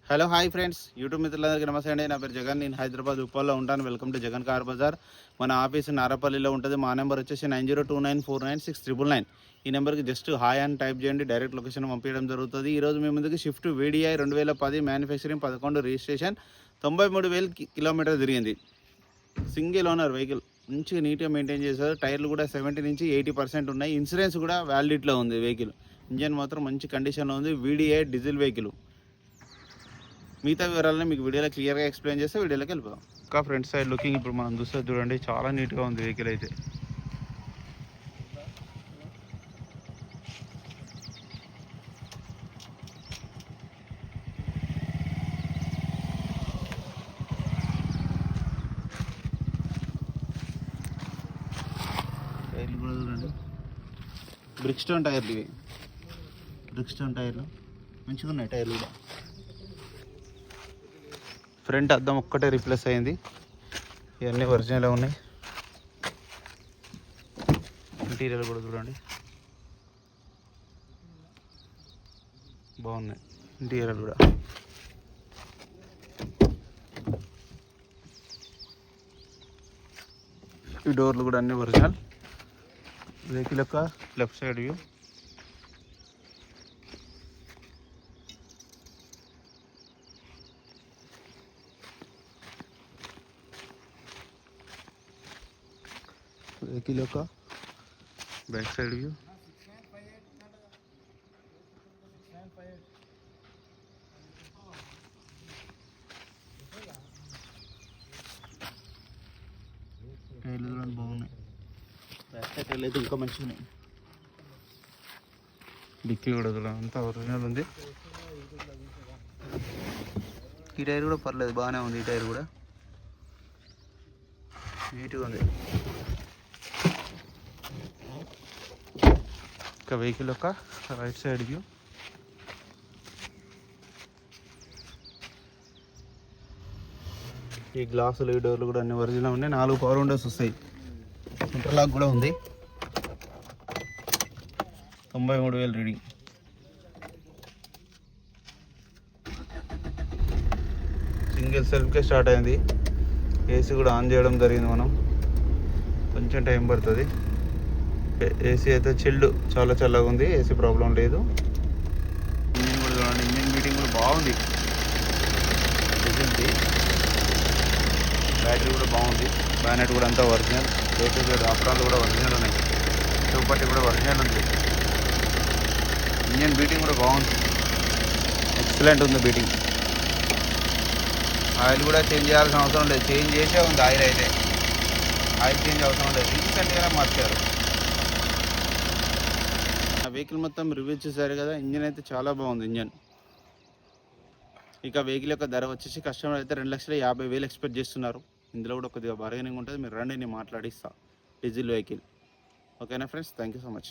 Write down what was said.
Hello hi friends, YouTube మిత్రులందరికీ నమస్తే అండి. నా పేరు జగన్. నేను హైదరాబాద్ ఉప్పల్లో ఉంటాను. Welcome to Jagan car bazaar. మన ఆఫీస్ నారపల్లిలో ఉంటుంది. మా నెంబర్ వచ్చేసి 9029496999. ఈ నెంబర్కి జస్ట్ హాయ్ అని టైప్ చేయండి, డైరెక్ట్ లొకేషన్ పంపించడం జరుగుతుంది. ఈరోజు మీ ముందుకు Swift VDI 2010 manufacturing 11 registration 93,000 kilometre తిరిగింది. సింగిల్ ఓనర్ వెహికల్, మంచిగా నీట్గా మెయింటైన్ చేశారు. టైర్లు కూడా 70 నుంచి 80% ఉన్నాయి. ఇన్సూరెన్స్ కూడా వ్యాలిడిటీలో ఉంది. వెహికల్ ఇంజన్ మాత్రం మంచి కండిషన్లో ఉంది. VDI diesel vehicle. మిగతా వివరాలని మీకు వీడియోలో క్లియర్గా ఎక్స్ప్లెయిన్ చేస్తే వీడియోలోకి వెళ్ళిపోదాం. ఇంకా ఫ్రంట్ సైడ్ లుకింగ్ ఇప్పుడు మనం చూస్తే చూడండి, చాలా నీట్గా ఉంది వెహికల్ అయితే. టైర్లు కూడా చూడండి, బ్రిక్స్టోన్ టైర్లు ఇవి. బ్రిక్స్టోన్ టైర్లు మంచిగా ఉన్నాయి. టైర్లు కూడా ఫ్రంట్ అద్దం ఒక్కటే రీప్లేస్ అయింది. ఇవన్నీ ఒరిజినల్ ఉన్నాయి. ఇంటీరియర్ కూడా చూడండి, బాగున్నాయి ఇంటీరియర్ కూడా. ఈ డోర్లు కూడా అన్నీ ఒరిజినల్. వెహికల్ యొక్క లెఫ్ట్ సైడ్ వ్యూ. వెహికల్ యొక్క బ్యాక్ సైడ్ వ్యూ. టైర్లు కూడా బాగున్నాయి. బ్యాక్ సైడ్ టైర్లు అయితే ఇంకా మంచిగా ఉన్నాయి. డిక్కీ కూడా చూడండి, అంతా ఒరిజినల్ ఉంది. ఈ టైర్ కూడా పర్లేదు, బాగానే ఉంది. ఈ టైర్ కూడా నీట్గా ఉంది. ఇంకా వెహికల్ యొక్క రైట్ సైడ్ వ్యూ. ఈ గ్లాసులు, ఈ డోర్లు కూడా అన్ని ఒరిజినల్ ఉన్నాయి. 4 పవర్ విండోస్ వస్తాయి. ఇంటర్లాక్ కూడా ఉంది. 93,000 రీడింగ్. సింగిల్ సెల్ఫ్కే స్టార్ట్ అయింది. ఏసీ కూడా ఆన్ చేయడం జరిగింది. మనం కొంచెం టైం పడుతుంది. ఏసీ అయితే చిల్డ్, చాలా చల్లగా ఉంది. ఏసీ ప్రాబ్లం లేదు. ఇంజిన్ కూడా చూడండి, ఇంజిన్ మీటింగ్ కూడా బాగుంది. డీజిల్ది. బ్యాటరీ కూడా బాగుంది. బ్యానెట్ కూడా అంతా ఒరిజినల్. అప్రాలు కూడా ఒరిజినల్ ఉన్నాయి. చూపట్టి కూడా ఒరిజినల్ ఉంది. ఇంజిన్ బీటింగ్ కూడా బాగుంది, ఎక్సలెంట్ ఉంది బీటింగ్. ఆయిల్ కూడా చేంజ్ చేయాల్సిన అవసరం లేదు, చేంజ్ చేసే ఉంది ఆయిల్ అయితే. ఆయిల్ చేంజ్ అవసరం లేదు, రీసెంట్గానే మార్చారు. ఆ వెహికల్ మొత్తం రివ్యూ చేశారు కదా. ఇంజన్ అయితే చాలా బాగుంది ఇంజన్. ఇక వెహికల్ యొక్క ధర వచ్చేసి కస్టమర్ అయితే 2,50,000 ఎక్స్పెక్ట్ చేస్తున్నారు. ఇందులో కూడా కొద్దిగా బార్గెనింగ్ ఉంటుంది. మీరు రండి, నేను మాట్లాడిస్తా. Diesel vehicle. ఓకేనా friends, thank you so much.